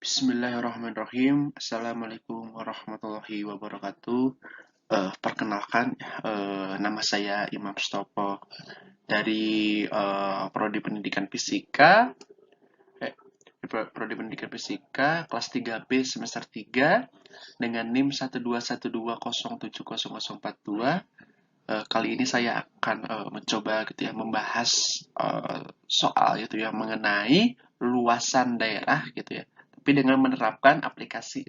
Bismillahirrahmanirrahim. Assalamualaikum warahmatullahi wabarakatuh. Perkenalkan, nama saya Imam Stopo dari Prodi Pendidikan Fisika, Prodi Pendidikan Fisika kelas 3B semester 3 dengan NIM 12120704042. Kali ini saya akan mencoba gitu ya membahas soal gitu ya mengenai luasan daerah gitu ya, tapi dengan menerapkan aplikasi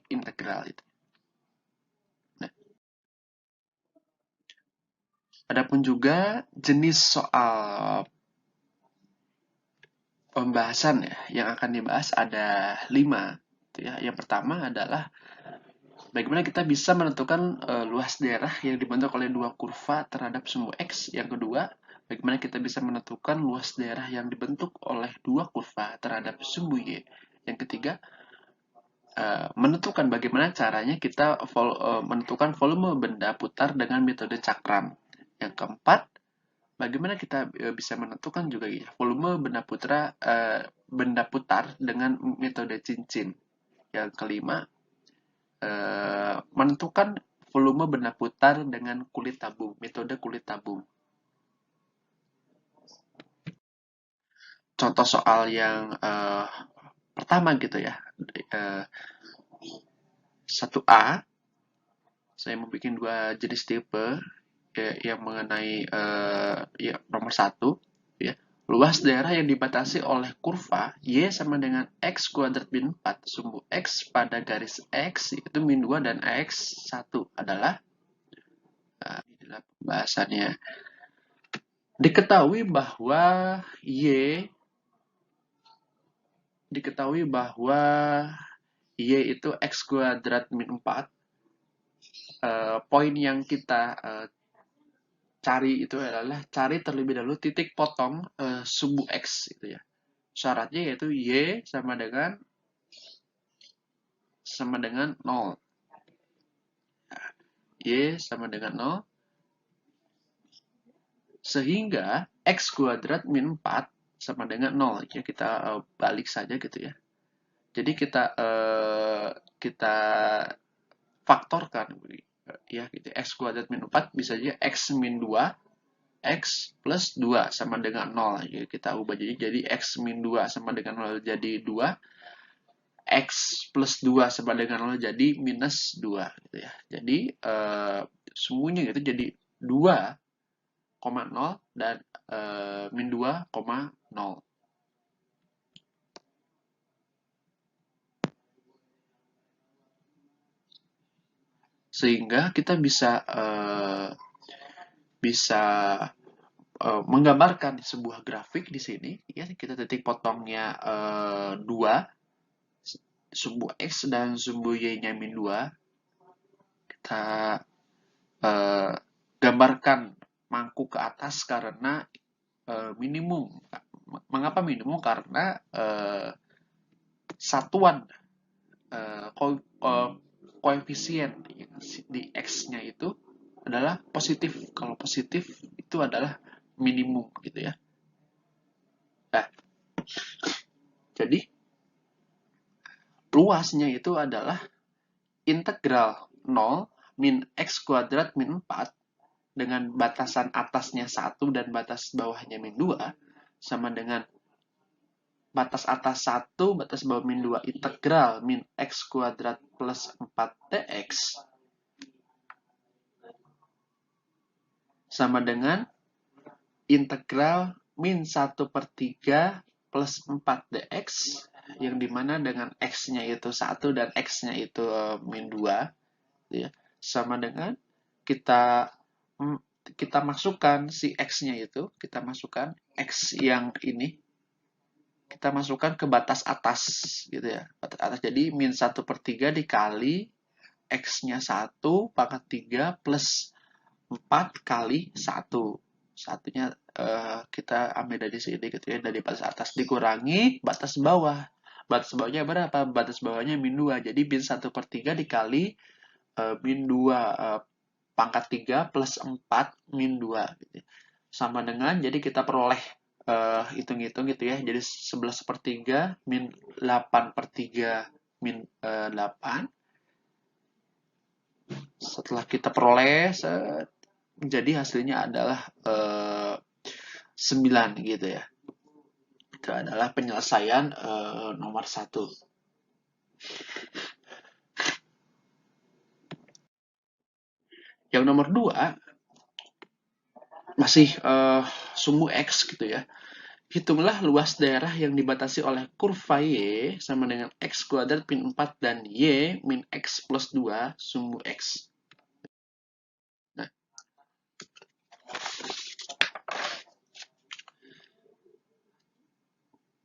integral itu. Nah, adapun juga jenis soal pembahasan ya yang akan dibahas ada 5 gitu ya. Yang pertama adalah bagaimana kita bisa menentukan luas daerah yang dibentuk oleh dua kurva terhadap sumbu X. Yang kedua, bagaimana kita bisa menentukan luas daerah yang dibentuk oleh dua kurva terhadap sumbu Y. Yang ketiga, menentukan bagaimana caranya kita menentukan volume benda putar dengan metode cakram. Yang keempat, bagaimana kita bisa menentukan juga ya volume benda putar dengan metode cincin. Yang kelima, menentukan volume benda putar dengan kulit tabung, metode kulit tabung. Contoh soal yang pertama gitu ya, 1A, saya mau bikin dua jenis tipe ya, yang mengenai ya, nomor 1 ya. Luas daerah yang dibatasi oleh kurva Y sama dengan X kuadrat min 4 sumbu X pada garis X itu min 2 dan X 1 adalah inilah pembahasannya. Diketahui bahwa Y itu X kuadrat min 4. Poin yang kita cari itu adalah cari terlebih dahulu titik potong sumbu X gitu ya. Syaratnya yaitu Y sama dengan 0. Y sama dengan 0. Sehingga X kuadrat min 4 sama dengan 0. Ya, kita balik saja gitu ya. Jadi kita faktorkan ya gitu. X kuadrat min 4 bisa jadi X min 2 X plus 2 sama dengan 0. Jadi kita ubah jadi X min 2 sama dengan 0 jadi 2. X plus 2 sama dengan 0 jadi minus 2. Gitu ya. Jadi semuanya gitu jadi 2,0 dan min 2,0. Sehingga kita bisa menggambarkan sebuah grafik di sini ya, kita titik potongnya 2 sumbu X dan sumbu Y-nya min 2. Kita gambarkan mangkuk ke atas karena minimum. Mengapa minimum? Karena satuan koefisien di X-nya itu adalah positif. Kalau positif itu adalah minimum gitu ya. Nah, jadi luasnya itu adalah integral 0 min X kuadrat min 4 dengan batasan atasnya 1 dan batas bawahnya min 2 sama dengan batas atas 1, batas bawah min 2 integral min X kuadrat plus 4 dx sama dengan integral min 1/3 plus 4 dx yang dimana dengan X-nya itu 1 dan X-nya itu min 2 ya, sama dengan kita masukkan si X-nya itu, kita masukkan X yang ini, kita masukkan ke batas atas gitu ya, batas atas. Jadi min 1/3 dikali X-nya 1 pangkat 3 plus 4 kali 1. Satunya kita ambil dari sini gitu ya, dari batas atas dikurangi batas bawah. Batas bawahnya berapa? Batas bawahnya min 2. Jadi min 1/3 dikali min 2 pangkat 3 plus 4 min 2 gitu. Sama dengan, jadi kita peroleh hitung-hitung gitu ya. Jadi 11/3 min 8/3 min 8. Setelah kita peroleh, jadi hasilnya adalah 9 gitu ya. Itu adalah penyelesaian nomor 1. Yang nomor 2 masih sumbu X gitu ya. Hitunglah luas daerah yang dibatasi oleh kurva Y sama dengan X kuadrat min 4 dan Y min X plus 2 sumbu X. Nah,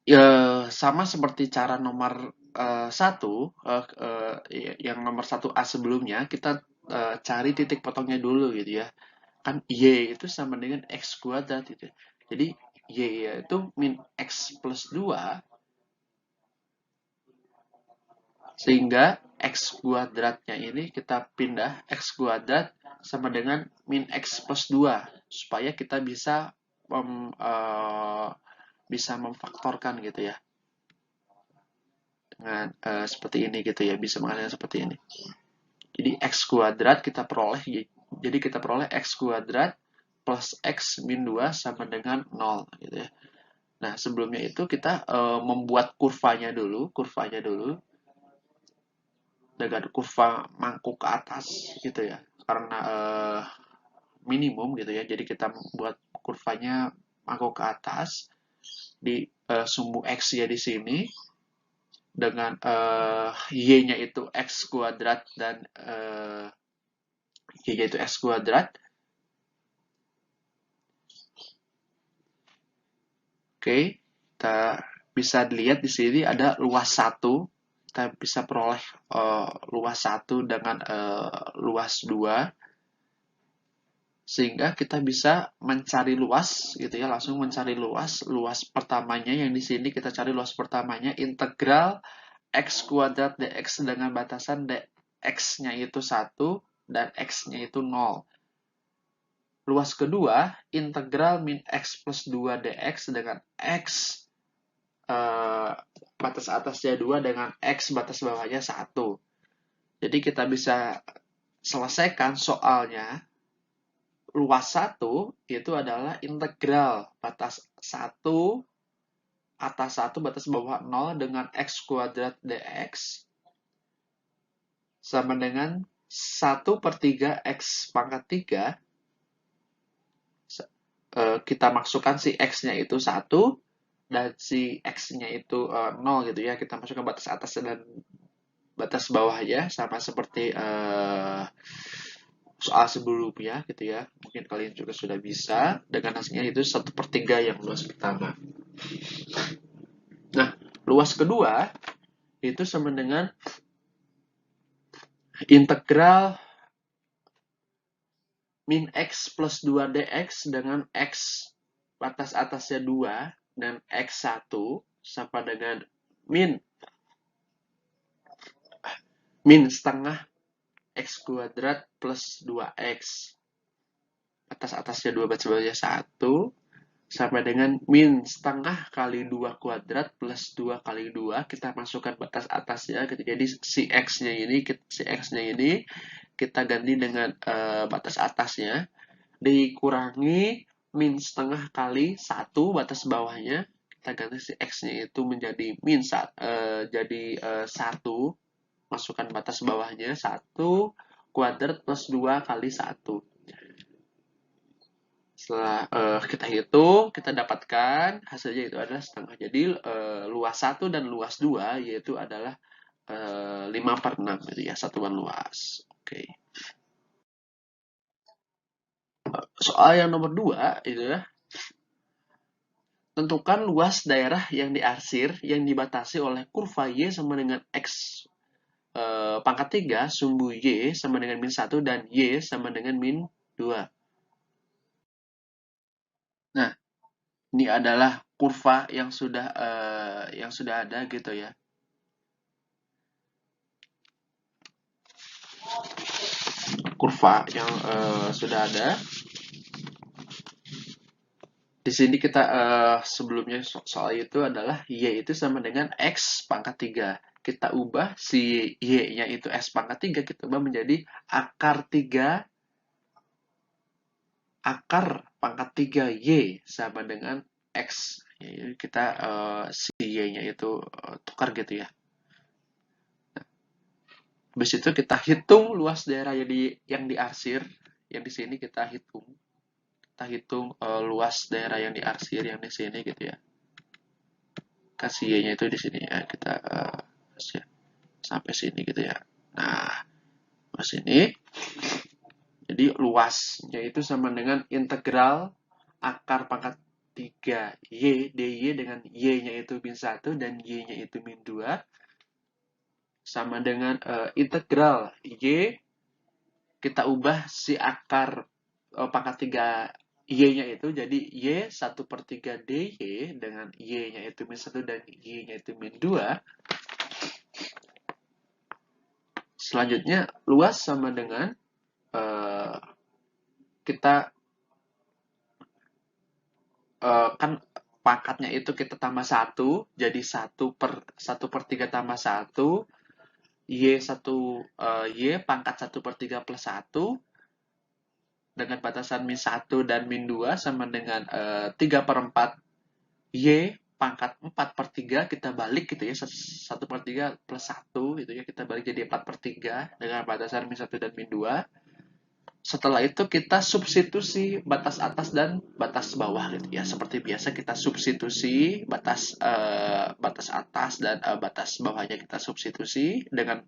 ya, sama seperti cara nomor 1, yang nomor 1A sebelumnya, kita cari titik potongnya dulu gitu ya. Kan Y itu sama dengan X kuadrat gitu. Jadi Y itu min X plus 2, sehingga X kuadratnya ini kita pindah X kuadrat sama dengan min X plus 2, supaya kita bisa memfaktorkan gitu ya. Dengan seperti ini gitu ya, bisa mengalami seperti ini. Jadi X kuadrat kita peroleh, jadi kita peroleh X kuadrat plus X min 2 sama dengan 0 gitu ya. Nah, sebelumnya itu kita membuat kurvanya dulu dengan kurva mangkuk ke atas gitu ya. Karena minimum gitu ya. Jadi kita buat kurvanya mangkuk ke atas di sumbu X ya di sini dengan Y-nya itu X kuadrat dan Y-nya itu X kuadrat. Oke, kita bisa dilihat di sini ada luas 1. Kita bisa peroleh luas 1 dengan luas 2. Sehingga kita bisa mencari luas gitu ya, langsung mencari luas pertamanya yang di sini kita cari luas pertamanya integral X kuadrat dx dengan batasan dx-nya itu 1 dan x-nya itu 0. Luas kedua, integral min x plus 2 dx dengan x batas atasnya 2 dengan x batas bawahnya 1. Jadi kita bisa selesaikan soalnya. Luas 1 itu adalah integral batas 1 atas 1 batas bawah 0 dengan x kuadrat dx sama dengan 1/3 x pangkat 3. Kita masukkan si x-nya itu 1 dan si x-nya itu 0 gitu ya. Kita masukkan batas atas dan batas bawahnya sama seperti soal sebelumnya gitu ya. Mungkin kalian juga sudah bisa dengan hasilnya itu 1/3 yang luas pertama. Nah, luas kedua itu sama dengan integral min x plus 2 dx dengan x batas atasnya 2 dan x1 sama dengan min setengah x kuadrat plus 2x batas atasnya 2 batas bawahnya 1 sama dengan min setengah kali 2 kuadrat plus 2 kali 2. Kita masukkan batas atasnya. Jadi si x-nya ini kita ganti dengan batas atasnya. Dikurangi min setengah kali 1 batas bawahnya. Kita ganti si x-nya itu menjadi jadi 1. Masukkan batas bawahnya 1 kuadrat plus 2 kali 1. Setelah kita hitung, kita dapatkan hasilnya itu adalah setengah. Jadi luas 1 dan luas 2 yaitu adalah 5/6 gitu ya, satuan luas. Oke. Soal yang nomor 2 itu ya. Tentukan luas daerah yang diarsir yang dibatasi oleh kurva Y sama dengan X pangkat 3, sumbu Y sama dengan min 1 dan Y sama dengan min 2. Nah, ini adalah kurva yang sudah ada gitu ya. Kurva yang sudah ada. Di sini kita sebelumnya soal itu adalah Y itu sama dengan X pangkat 3. Kita ubah si Y-nya itu X pangkat 3, kita ubah menjadi akar 3 akar pangkat 3 Y sama dengan X. Jadi kita si Y-nya itu tukar gitu ya. Habis itu kita hitung luas daerah yang diarsir. Yang di sini kita hitung. Kita hitung luas daerah yang diarsir yang di sini gitu ya. Kasih Y-nya itu di sini ya. Kita sampai sini gitu ya. Nah, ke sini. Jadi luasnya itu sama dengan integral akar pangkat 3 Y dy dengan Y-nya itu min 1 dan Y-nya itu min 2 sama dengan integral Y, kita ubah si akar pangkat 3 Y-nya itu jadi Y 1/3 dy dengan Y-nya itu min 1 dan Y-nya itu min 2. Selanjutnya luas sama dengan kita kan pangkatnya itu kita tambah 1, jadi 1/3 tambah 1, Y pangkat 1/3 plus 1, dengan batasan min 1 dan min 2 sama dengan 3/4 Y pangkat 4/3, kita balik gitu ya, 1/3 plus 1 gitu ya, kita balik jadi 4/3 dengan batasan min 1 dan min 2. Setelah itu kita substitusi batas atas dan batas bawah gitu ya. Seperti biasa kita substitusi batas batas atas dan batas bawahnya kita substitusi dengan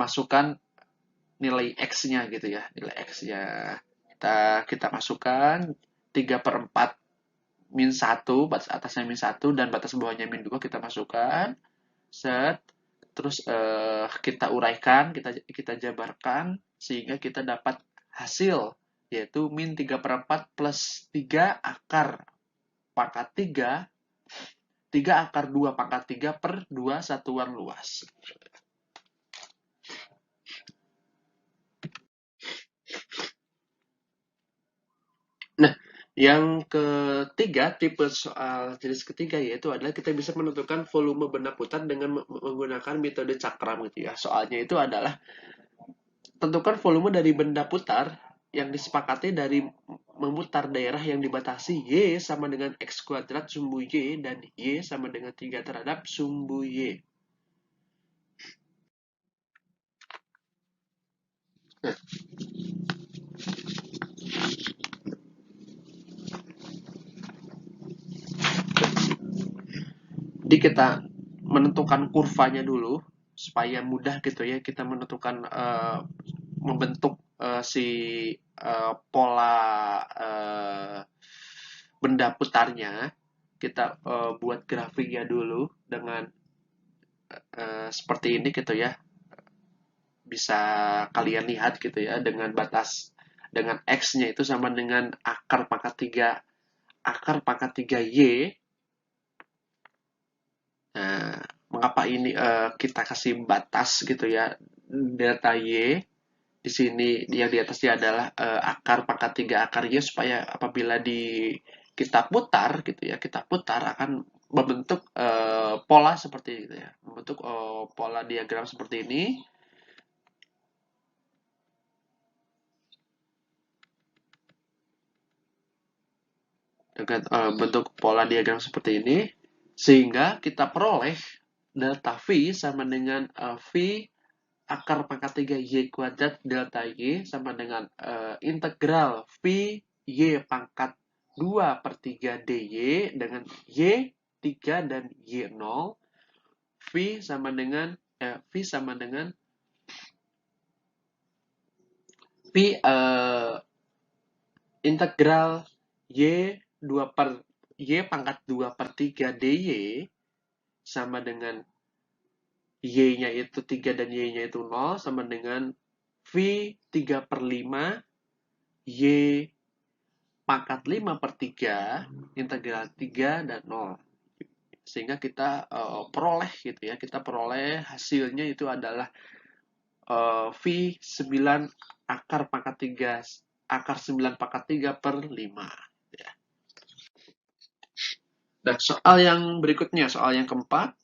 masukkan nilai X-nya gitu ya. Nilai X-nya kita masukkan 3/4 min 1, batas atasnya min 1 dan batas bawahnya min 2 kita masukkan. Set. Terus kita uraikan, kita jabarkan sehingga kita dapat hasil yaitu min 3/4 plus 3 akar pangkat 3, 3 akar 2 pangkat 3 per 2 satuan luas. Nah, yang ketiga, tipe soal jenis ketiga yaitu adalah kita bisa menentukan volume benda putar dengan menggunakan metode cakram gitu ya. Soalnya itu adalah tentukan volume dari benda putar yang disepakati dari memutar daerah yang dibatasi Y sama dengan X kuadrat sumbu Y dan Y sama dengan 3 terhadap sumbu Y. Nah, jadi kita menentukan kurvanya dulu supaya mudah gitu ya kita menentukan membentuk si pola benda putarnya. Kita buat grafiknya dulu dengan seperti ini gitu ya. Bisa kalian lihat gitu ya dengan batas dengan X-nya itu sama dengan akar pangkat 3 Y. Nah, mengapa ini kita kasih batas gitu ya delta Y. Di sini yang di atasnya adalah akar pangkat 3 akar Y supaya apabila kita putar gitu ya, kita putar akan membentuk pola seperti itu ya, membentuk pola diagram seperti ini. Dengan bentuk pola diagram seperti ini, sehingga kita peroleh delta V sama dengan V akar pangkat 3 Y kuadrat delta Y sama dengan integral V Y pangkat 2/3 dy dengan Y 3 dan Y 0. V sama dengan V integral Y 2 per Y pangkat 2/3 dy sama dengan Y-nya itu 3 dan Y-nya itu 0 sama dengan V 3/5 Y pangkat 5/3 integral 3 dan 0. Sehingga kita peroleh gitu ya, kita peroleh hasilnya itu adalah V 9 akar pangkat 3 akar 9 pangkat 3 per 5. Ya. Dan soal yang berikutnya, soal yang keempat.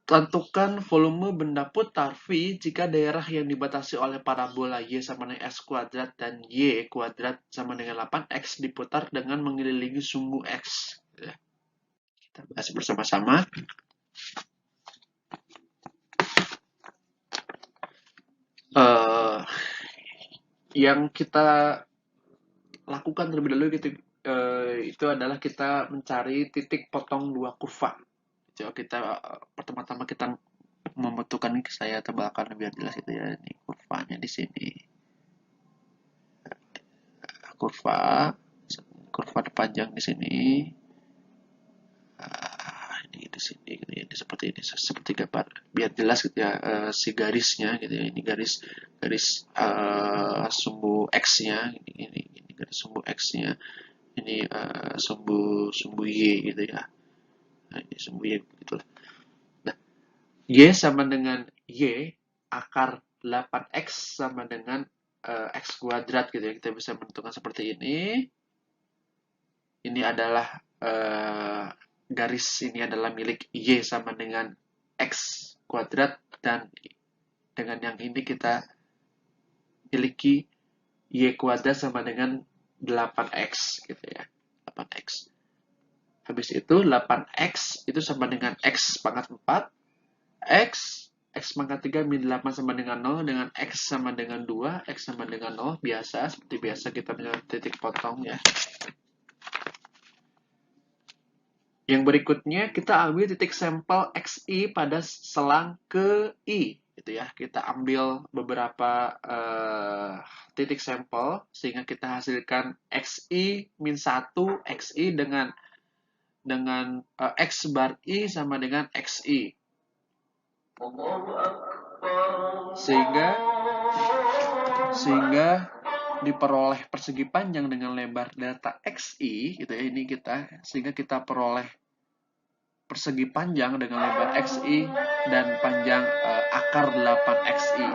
Tentukan volume benda putar V jika daerah yang dibatasi oleh parabola Y sama dengan X kuadrat dan Y kuadrat sama dengan 8X diputar dengan mengelilingi sumbu X. Ya. Kita bahas bersama-sama. Yang kita lakukan terlebih dahulu gitu, itu adalah kita mencari titik potong dua kurva. Coba kita pertama-tama kita membentukkan ini, saya tebalkan biar jelas itu ya. Ini kurvanya di sini. Kurva panjang di sini. Ini di sini gitu ya. Ini seperti gambar. Biar jelas gitu ya, si garisnya gitu ya. Ini garis sumbu X-nya, ini garis sumbu X-nya. Ini sumbu Y gitu ya. Nah, ini sumbu Y gitu. Nah, Y sama dengan Y, akar 8X sama dengan X kuadrat gitu ya. Kita bisa menentukan seperti ini. Ini adalah garis ini adalah milik Y sama dengan X kuadrat, dan dengan yang ini kita miliki Y kuadrat sama dengan 8X gitu ya. 8X. Habis itu 8X itu sama dengan X pangkat 4. X pangkat 3 min 8 sama dengan 0, dengan X sama dengan 2, X sama dengan 0, biasa, seperti biasa kita punya titik potong ya. Yang berikutnya kita ambil titik sampel XI pada selang ke I gitu ya. Kita ambil beberapa titik sampel sehingga kita hasilkan XI min 1 XI dengan X bar I sama dengan XI. Sehingga diperoleh persegi panjang dengan lebar delta XI gitu ya. Ini sehingga kita peroleh persegi panjang dengan lebar XI dan panjang akar 8XI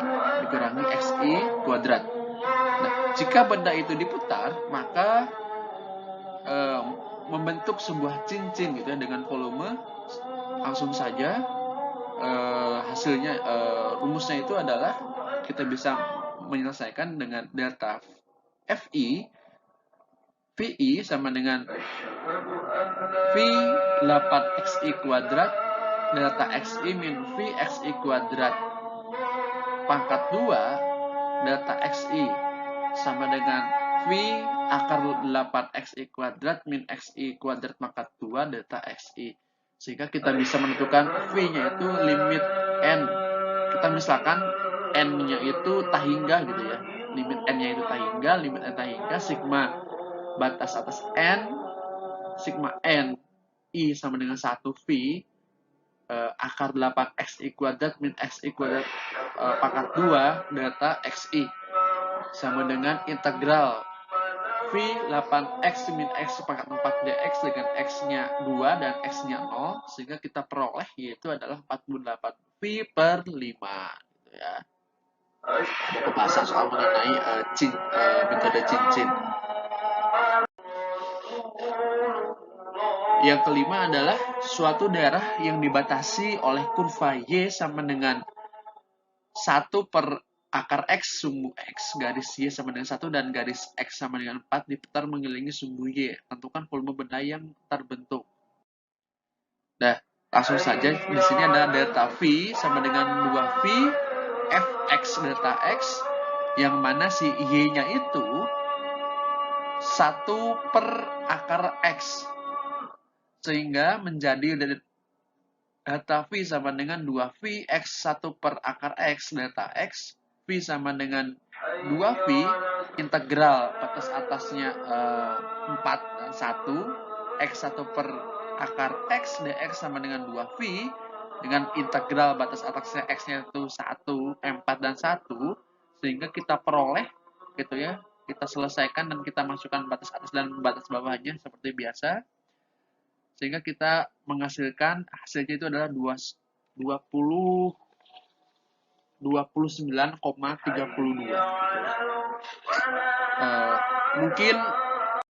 dikurangi XI kuadrat. Nah, jika benda itu diputar, maka membentuk sebuah cincin gitu ya dengan volume. Langsung saja hasilnya, rumusnya itu adalah kita bisa menyelesaikan dengan delta FI VI sama dengan V 8XI kuadrat delta XI min V XI kuadrat pangkat 2 delta XI sama dengan V akar 8XI kuadrat min XI kuadrat pangkat 2 delta XI. Sehingga kita bisa menentukan V-nya itu limit N. Kita misalkan N-nya itu tahingga gitu ya. Limit N-nya itu tahingga, limit N tahingga, sigma batas atas N, sigma N I sama dengan 1 V akar 8XI kuadrat min XI kuadrat pangkat 2 delta XI sama dengan integral V 8X min X pangkat 4 dx dengan X-nya 2 dan X-nya 0, sehingga kita peroleh yaitu adalah 48 V per 5 gitu ya. Ada pembahasan soal mengenai metode cincin. Yang kelima adalah suatu daerah yang dibatasi oleh kurva Y sama dengan 1 per akar X sumbu X garis Y sama dengan 1 dan garis X sama dengan 4 diputar mengelilingi sumbu Y. Tentukan volume benda yang terbentuk. Nah, langsung saja di sini ada delta V sama dengan 2V Fx delta X, yang mana si Y-nya itu 1 per akar X. Sehingga menjadi delta V sama dengan 2V X 1 per akar X delta X. V sama dengan 2V integral batas atasnya 4 dan 1 X 1 per akar X dx sama dengan 2V dengan integral batas atasnya X-nya itu 1, 4 dan 1, sehingga kita peroleh gitu ya, kita selesaikan dan kita masukkan batas atas dan batas bawahnya seperti biasa, sehingga kita menghasilkan hasilnya itu adalah 20 29,32 gitu ya. Mungkin